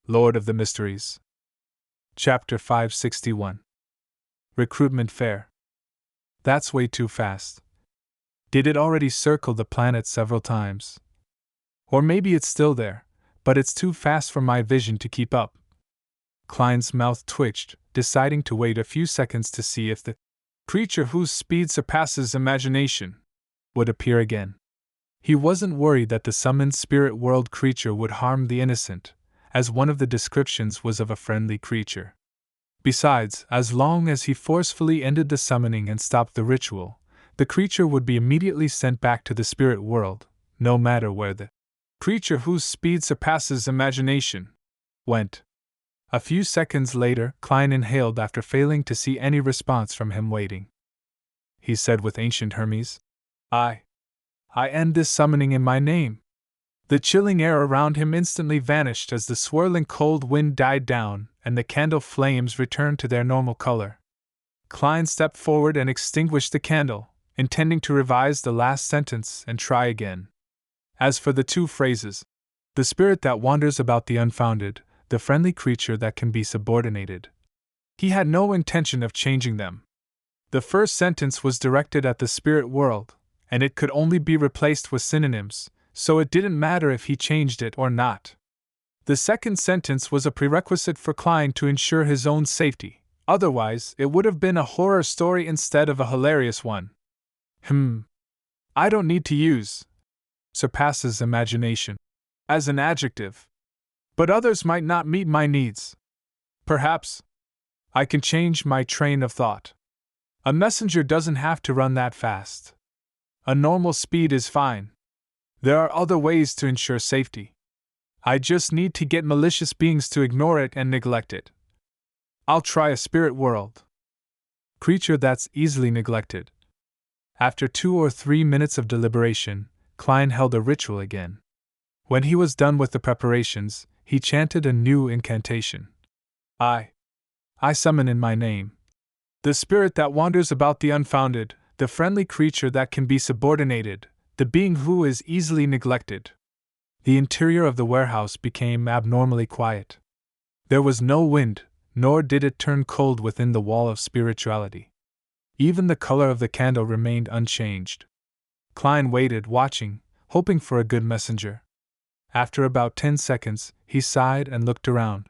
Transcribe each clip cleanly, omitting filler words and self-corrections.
Lord of the Mysteries. Chapter 561. Recruitment Fair. That's way too fast. Did it already circle the planet several times? Or maybe it's still there, but it's too fast for my vision to keep up. Klein's mouth twitched, deciding to wait a few seconds to see if the creature whose speed surpasses imagination would appear again. He wasn't worried that the summoned spirit world creature would harm the innocent, as one of the descriptions was of a friendly creature. Besides, as long as he forcefully ended the summoning and stopped the ritual, the creature would be immediately sent back to the spirit world, no matter where the creature whose speed surpasses imagination went. A few seconds later, Klein inhaled after failing to see any response from him waiting. He said with ancient Hermes, I end this summoning in my name. The chilling air around him instantly vanished as the swirling cold wind died down and the candle flames returned to their normal color. Klein stepped forward and extinguished the candle, intending to revise the last sentence and try again. As for the two phrases, the spirit that wanders about the unfounded, the friendly creature that can be subordinated, he had no intention of changing them. The first sentence was directed at the spirit world, and it could only be replaced with synonyms, so it didn't matter if he changed it or not. The second sentence was a prerequisite for Klein to ensure his own safety, otherwise it would have been a horror story instead of a hilarious one. I don't need to use surpasses imagination as an adjective, but others might not meet my needs. Perhaps I can change my train of thought. A messenger doesn't have to run that fast. A normal speed is fine. There are other ways to ensure safety. I just need to get malicious beings to ignore it and neglect it. I'll try a spirit world creature that's easily neglected. After 2 or 3 minutes of deliberation, Klein held a ritual again. When he was done with the preparations, he chanted a new incantation. I summon in my name the spirit that wanders about the unfounded, the friendly creature that can be subordinated, the being who is easily neglected. The interior of the warehouse became abnormally quiet. There was no wind, nor did it turn cold within the wall of spirituality. Even the color of the candle remained unchanged. Klein waited, watching, hoping for a good messenger. After about 10 seconds, he sighed and looked around.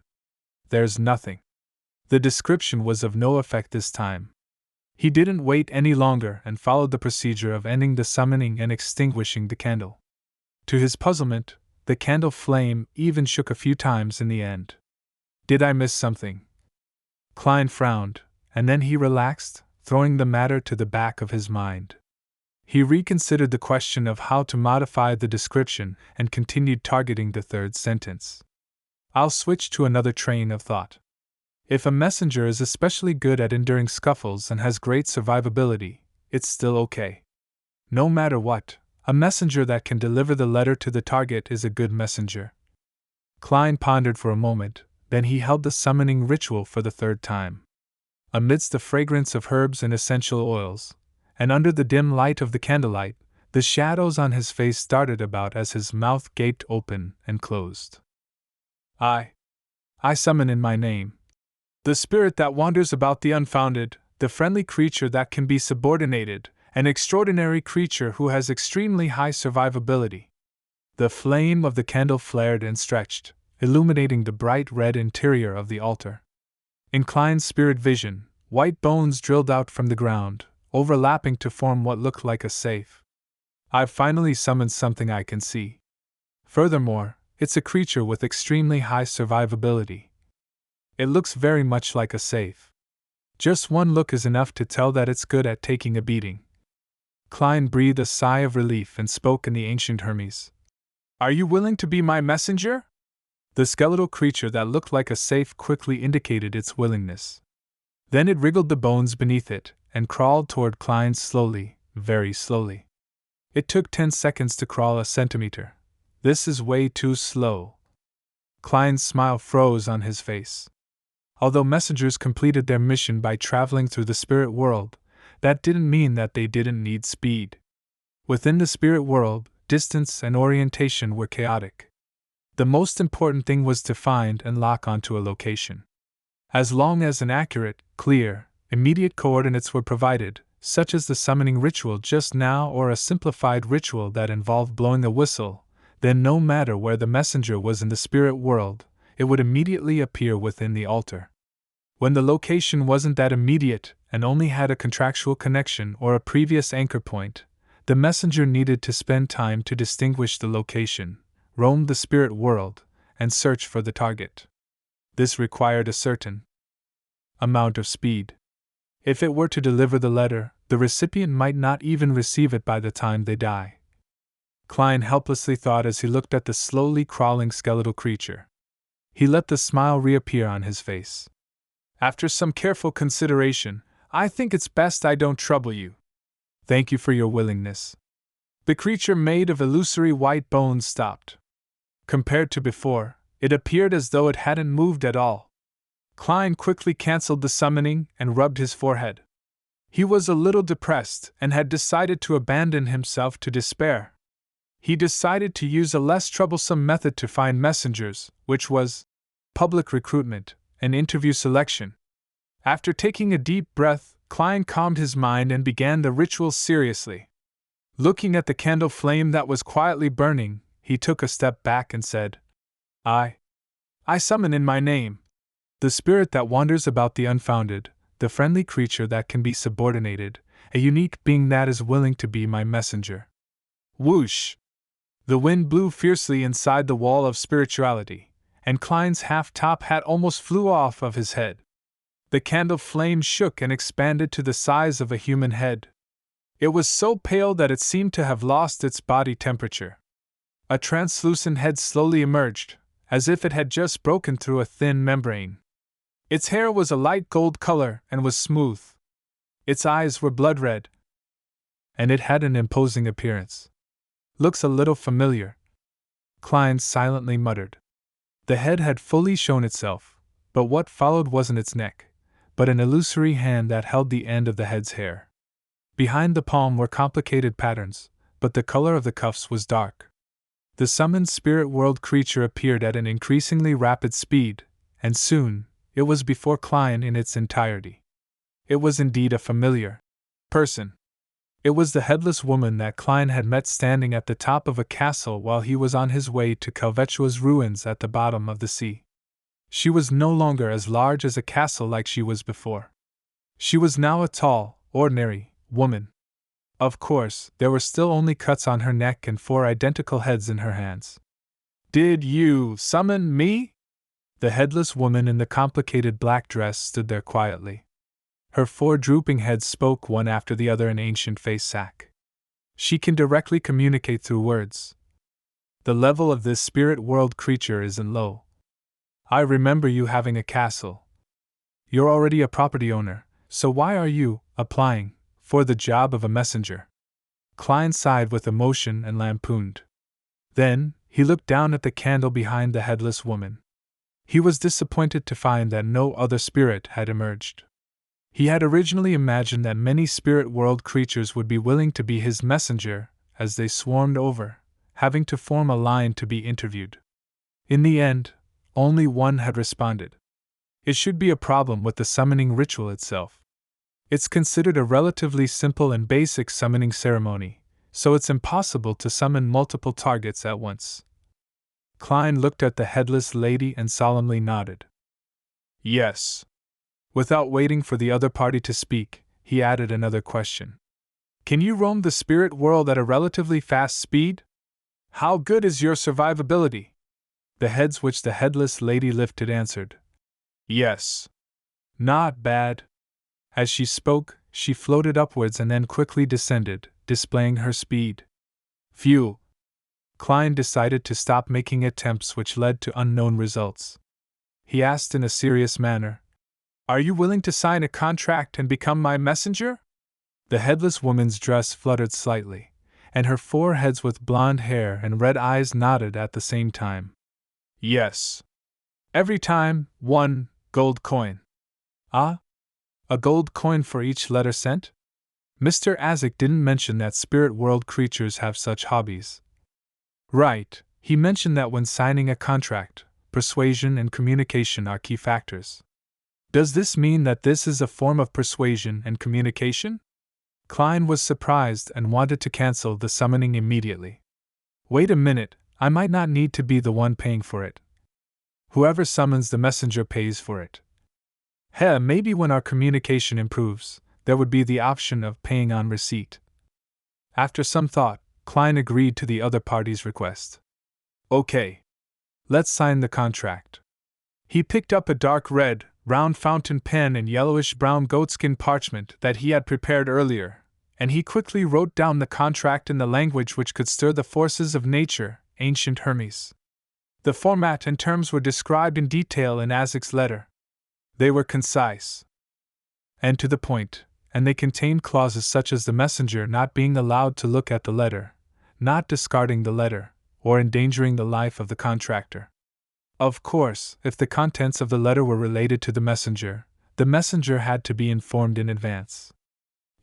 There's nothing. The description was of no effect this time. He didn't wait any longer and followed the procedure of ending the summoning and extinguishing the candle. To his puzzlement, the candle flame even shook a few times in the end. Did I miss something? Klein frowned, and then he relaxed, throwing the matter to the back of his mind. He reconsidered the question of how to modify the description and continued targeting the third sentence. I'll switch to another train of thought. If a messenger is especially good at enduring scuffles and has great survivability, it's still okay. No matter what, a messenger that can deliver the letter to the target is a good messenger. Klein pondered for a moment, then he held the summoning ritual for the third time. Amidst the fragrance of herbs and essential oils, and under the dim light of the candlelight, the shadows on his face started about as his mouth gaped open and closed. I summon in my name the spirit that wanders about the unfounded, the friendly creature that can be subordinated, an extraordinary creature who has extremely high survivability. The flame of the candle flared and stretched, illuminating the bright red interior of the altar. In Klein's spirit vision, white bones drilled out from the ground, overlapping to form what looked like a safe. I've finally summoned something I can see. Furthermore, it's a creature with extremely high survivability. It looks very much like a safe. Just one look is enough to tell that it's good at taking a beating. Klein breathed a sigh of relief and spoke in the ancient Hermes. Are you willing to be my messenger? The skeletal creature that looked like a safe quickly indicated its willingness. Then it wriggled the bones beneath it and crawled toward Klein slowly, very slowly. It took 10 seconds to crawl a centimeter. This is way too slow. Klein's smile froze on his face. Although messengers completed their mission by traveling through the spirit world, that didn't mean that they didn't need speed. Within the spirit world, distance and orientation were chaotic. The most important thing was to find and lock onto a location. As long as an accurate, clear, immediate coordinates were provided, such as the summoning ritual just now or a simplified ritual that involved blowing a whistle, then no matter where the messenger was in the spirit world, it would immediately appear within the altar. When the location wasn't that immediate and only had a contractual connection or a previous anchor point, the messenger needed to spend time to distinguish the location, roam the spirit world, and search for the target. This required a certain amount of speed. If it were to deliver the letter, the recipient might not even receive it by the time they die. Klein helplessly thought as he looked at the slowly crawling skeletal creature. He let the smile reappear on his face. After some careful consideration, I think it's best I don't trouble you. Thank you for your willingness. The creature made of illusory white bones stopped. Compared to before, it appeared as though it hadn't moved at all. Klein quickly cancelled the summoning and rubbed his forehead. He was a little depressed and had decided to abandon himself to despair. He decided to use a less troublesome method to find messengers, which was public recruitment and interview selection. After taking a deep breath, Klein calmed his mind and began the ritual seriously. Looking at the candle flame that was quietly burning, he took a step back and said, I summon in my name the spirit that wanders about the unfounded, the friendly creature that can be subordinated, a unique being that is willing to be my messenger. Whoosh! The wind blew fiercely inside the wall of spirituality, and Klein's half-top hat almost flew off of his head. The candle flame shook and expanded to the size of a human head. It was so pale that it seemed to have lost its body temperature. A translucent head slowly emerged, as if it had just broken through a thin membrane. Its hair was a light gold color and was smooth. Its eyes were blood red. And it had an imposing appearance. Looks a little familiar, Klein silently muttered. The head had fully shown itself, but what followed wasn't its neck, but an illusory hand that held the end of the head's hair. Behind the palm were complicated patterns, but the color of the cuffs was dark. The summoned spirit world creature appeared at an increasingly rapid speed, and soon, it was before Klein in its entirety. It was indeed a familiar person. It was the headless woman that Klein had met standing at the top of a castle while he was on his way to Calvetua's ruins at the bottom of the sea. She was no longer as large as a castle like she was before. She was now a tall, ordinary woman. Of course, there were still only cuts on her neck and 4 identical heads in her hands. Did you summon me? The headless woman in the complicated black dress stood there quietly. Her 4 drooping heads spoke one after the other in ancient face sack. She can directly communicate through words. The level of this spirit world creature isn't low. I remember you having a castle. You're already a property owner, so why are you applying for the job of a messenger? Klein sighed with emotion and lampooned. Then, he looked down at the candle behind the headless woman. He was disappointed to find that no other spirit had emerged. He had originally imagined that many spirit world creatures would be willing to be his messenger as they swarmed over, having to form a line to be interviewed. In the end, only one had responded. It should be a problem with the summoning ritual itself. It's considered a relatively simple and basic summoning ceremony, so it's impossible to summon multiple targets at once. Klein looked at the headless lady and solemnly nodded. Yes. Without waiting for the other party to speak, he added another question. Can you roam the spirit world at a relatively fast speed? How good is your survivability? The heads which the headless lady lifted answered. Yes. Not bad. As she spoke, she floated upwards and then quickly descended, displaying her speed. Phew. Klein decided to stop making attempts which led to unknown results. He asked in a serious manner, Are you willing to sign a contract and become my messenger? The headless woman's dress fluttered slightly, and her 4 heads with blonde hair and red eyes nodded at the same time. Yes. Every time, 1 gold coin. Ah? A gold coin for each letter sent? Mr. Azek didn't mention that spirit world creatures have such hobbies. Right, He mentioned that when signing a contract, persuasion and communication are key factors. Does this mean that this is a form of persuasion and communication? Klein was surprised and wanted to cancel the summoning immediately. Wait a minute, I might not need to be the one paying for it. Whoever summons the messenger pays for it. Maybe when our communication improves, there would be the option of paying on receipt. After some thought, Klein agreed to the other party's request. Okay. Let's sign the contract. He picked up a dark red, round fountain pen and yellowish-brown goatskin parchment that he had prepared earlier, and he quickly wrote down the contract in the language which could stir the forces of nature, ancient Hermes. The format and terms were described in detail in Isaac's letter. They were concise and to the point, and they contained clauses such as the messenger not being allowed to look at the letter, not discarding the letter, or endangering the life of the contractor. Of course, if the contents of the letter were related to the messenger had to be informed in advance.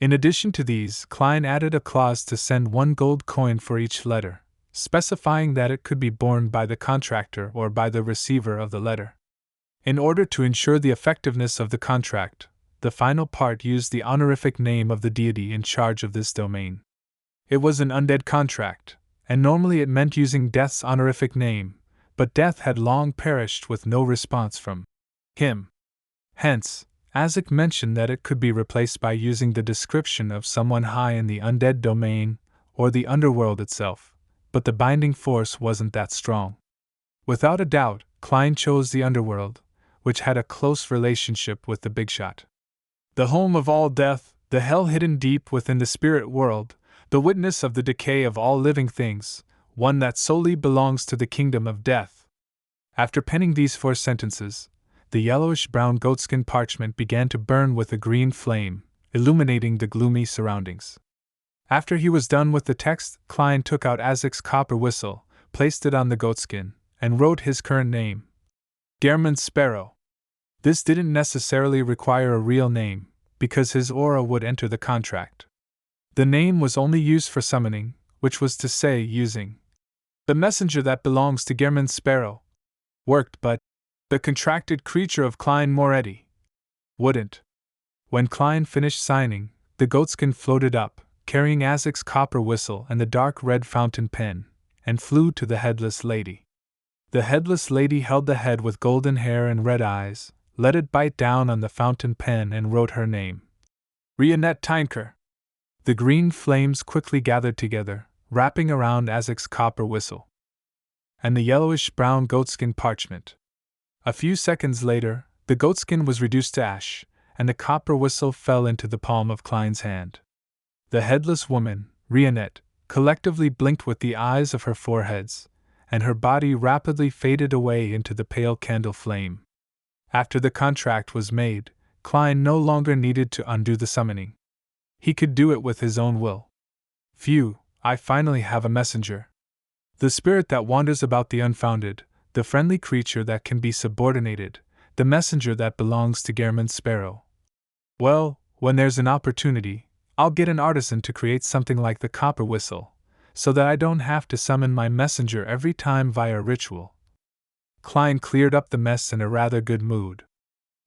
In addition to these, Klein added a clause to send 1 gold coin for each letter, specifying that it could be borne by the contractor or by the receiver of the letter. In order to ensure the effectiveness of the contract, the final part used the honorific name of the deity in charge of this domain. It was an undead contract, and normally it meant using Death's honorific name, but Death had long perished with no response from him. Hence, Isaac mentioned that it could be replaced by using the description of someone high in the undead domain or the underworld itself, but the binding force wasn't that strong. Without a doubt, Klein chose the underworld, which had a close relationship with the big shot. The home of all death, the hell hidden deep within the spirit world, the witness of the decay of all living things, one that solely belongs to the kingdom of death. After penning these 4 sentences, the yellowish-brown goatskin parchment began to burn with a green flame, illuminating the gloomy surroundings. After he was done with the text, Klein took out Isaac's copper whistle, placed it on the goatskin, and wrote his current name, Gehrman Sparrow. This didn't necessarily require a real name, because his aura would enter the contract. The name was only used for summoning, which was to say using the messenger that belongs to Gehrman Sparrow. Worked, but the contracted creature of Klein Moretti wouldn't. When Klein finished signing, the goatskin floated up, carrying Isaac's copper whistle and the dark red fountain pen, and flew to the headless lady. The headless lady held the head with golden hair and red eyes, let it bite down on the fountain pen and wrote her name. Rionette Tynker. The green flames quickly gathered together, wrapping around Isaac's copper whistle and the yellowish-brown goatskin parchment. A few seconds later, the goatskin was reduced to ash, and the copper whistle fell into the palm of Klein's hand. The headless woman, Rionette, collectively blinked with the eyes of her foreheads, and her body rapidly faded away into the pale candle flame. After the contract was made, Klein no longer needed to undo the summoning. He could do it with his own will. Phew, I finally have a messenger. The spirit that wanders about the unfounded, the friendly creature that can be subordinated, the messenger that belongs to Gehrman Sparrow. Well, when there's an opportunity, I'll get an artisan to create something like the copper whistle, so that I don't have to summon my messenger every time via ritual. Klein cleared up the mess in a rather good mood.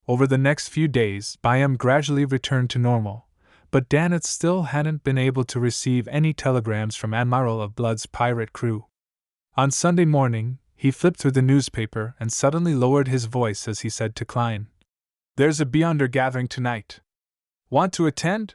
Over the next few days, Byam gradually returned to normal, but Danitz still hadn't been able to receive any telegrams from Admiral of Blood's pirate crew. On Sunday morning, he flipped through the newspaper and suddenly lowered his voice as he said to Klein, "There's a Beyonder gathering tonight. Want to attend?"